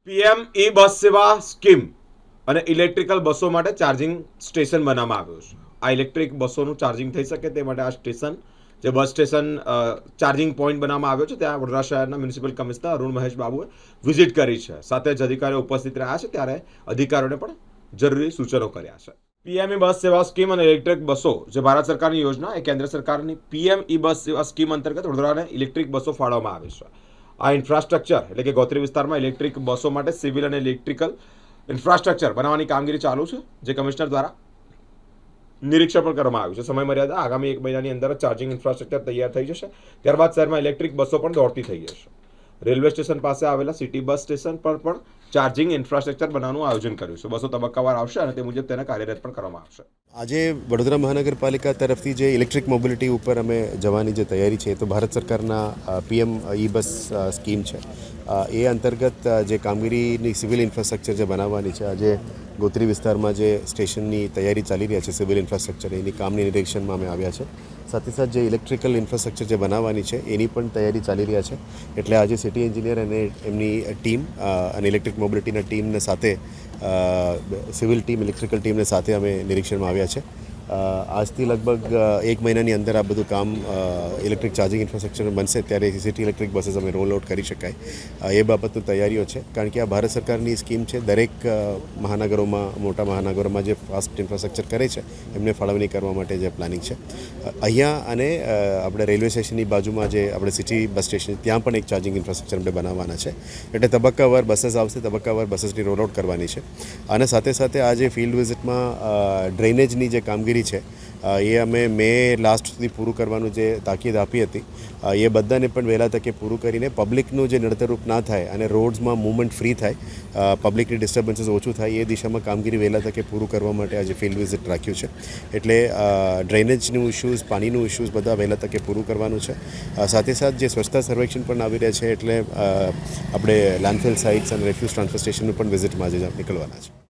PM e બસ સેવા scheme અને electrical બસો માટે ચાર્જિંગ સ્ટેશન બનાવવામાં આવ્યું છે. આ ઇલેક્ટ્રિક બસોનું ચાર્જિંગ થઈ શકે તે માટે આ સ્ટેશન જે બસ સ્ટેશન ચાર્જિંગ પોઈન્ટ બનાવવામાં આવ્યો છે ત્યાં વડોદરા શહેરના મ્યુનિસિપલ કમિશનર અરુણ મહેશ બાબુએ વિઝિટ કરી છે. સાથે જ અધિકારીઓ ઉપસ્થિત રહ્યા છે ત્યારે અધિકારીઓને પણ જરૂરી સૂચનો કર્યા છે. પીએમ ઈ બસ સેવા સ્કીમ અને ઇલેક્ટ્રિક બસો જે ભારત સરકારની યોજના એ કેન્દ્ર સરકારની પીએમ ઈ બસ સેવા સ્કીમ અંતર્ગત વડોદરાને ઇલેક્ટ્રિક બસો ફાળવવામાં આવી છે. આ ઇન્ફ્રાસ્ટ્રક્ચર એટલે કે ગોત્રી વિસ્તારમાં ઇલેક્ટ્રિક બસો માટે સિવિલ અને ઇલેક્ટ્રિકલ ઇન્ફ્રાસ્ટ્રક્ચર બનાવવાની કામગીરી ચાલુ છે, જે કમિશનર દ્વારા નિરીક્ષણ પણ કરવામાં આવ્યું છે. સમય મર્યાદા આગામી 1 મહિનાની અંદર ચાર્જિંગ ઇન્ફ્રાસ્ટ્રક્ચર તૈયાર થઈ જશે. ત્યારબાદ શહેરમાં ઇલેક્ટ્રિક બસો પણ દોડતી થઈ જશે. રેલવે સ્ટેશન પાસે આવેલા સિટી બસ સ્ટેશન પર પણ ચાર્જિંગ ઇન્ફ્રાસ્ટ્રક્ચર બનાવવાનું આયોજન કર્યું છે. બસો તબક્કાવાર આવશે અને તે મુજબ તેને કાર્યરત પણ કરવામાં આવશે. આજે વડોદરા મહાનગરપાલિકા તરફથી જે ઇલેક્ટ્રિક મોબિલિટી ઉપર અમે જવાની જે તૈયારી છે તો ભારત સરકારના પીએમ ઈ બસ સ્કીમ છે. એ અંતર્ગત જે કામગીરીની સિવિલ ઇન્ફ્રાસ્ટ્રક્ચર જે બનાવવાની છે, આજે ગોત્રી વિસ્તારમાં જે સ્ટેશનની તૈયારી ચાલી રહી છે સિવિલ ઇન્ફ્રાસ્ટ્રક્ચર, એની કામની નિરીક્ષણમાં અમે આવ્યા છે. સાથે સાથે જે ઇલેક્ટ્રિકલ ઇન્ફ્રાસ્ટ્રક્ચર જે બનાવવાની છે એની પણ તૈયારી ચાલી રહ્યા છે. એટલે આજે સિટી એન્જિનિયર અને એમની ટીમ અને ઇલેક્ટ્રિક મોબિલિટીના ટીમને સાથે સિવિલ ટીમ, ઇલેક્ટ્રિકલ ટીમને સાથે અમે નિરીક્ષણમાં આવ્યા છે. આજથી લગભગ 1 મહિનાની અંદર આ બધું કામ ઇલેક્ટ્રિક ચાર્જિંગ ઇન્ફ્રાસ્ટ્રક્ચર બનશે ત્યારે સિટી ઇલેક્ટ્રિક બસીસ અમે રોલ આઉટ કરી શકાય એ બાબતની તૈયારીઓ છે. કારણ કે આ ભારત સરકારની સ્કીમ છે. દરેક મહાનગરોમાં, મોટા મહાનગરોમાં જે ફાસ્ટ ઇન્ફ્રાસ્ટ્રક્ચર કરે છે એમને ફાળવણી કરવા માટે જે પ્લાનિંગ છે. અહીંયા અને આપણે રેલવે સ્ટેશનની બાજુમાં જે આપણે સિટી બસ સ્ટેશન ત્યાં પણ એક ચાર્જિંગ ઇન્ફ્રાસ્ટ્રક્ચર આપણે બનાવવાના છે. એટલે તબક્કાવાર બસીસ આવશે, તબક્કાવાર બસીસની રોલ આઉટ કરવાની છે. અને સાથે સાથે આજે ફિલ્ડ વિઝિટમાં ડ્રેનેજની જે કામગીરી છે એ અમે મે લાસ્ટ સુધી પૂરું કરવાનું જે તાકીદ આપી હતી એ બધાને પણ વહેલા તકે પૂરું કરીને પબ્લિકનું જે નડતરરૂપ ના થાય અને રોડ્સમાં મૂવમેન્ટ ફ્રી થાય, પબ્લિકની ડિસ્ટર્બન્સીસ ઓછું થાય એ દિશામાં કામગીરી વહેલા તકે પૂરું કરવા માટે આજે ફિલ્ડ વિઝિટ રાખ્યું છે. એટલે ડ્રેનેજનું ઇશ્યુઝ, પાણીનું ઇશ્યુઝ બધા વહેલા તકે પૂરું કરવાનું છે. સાથે સાથે જે સ્વચ્છતા સર્વેક્ષણ પણ આવી રહ્યા છે એટલે આપણે લેન્ડફિલ સાઇટ્સ અને રેફ્યુઝ ટ્રાન્સફર સ્ટેશનનું પણ વિઝિટમાં આજે નીકળવાના છે.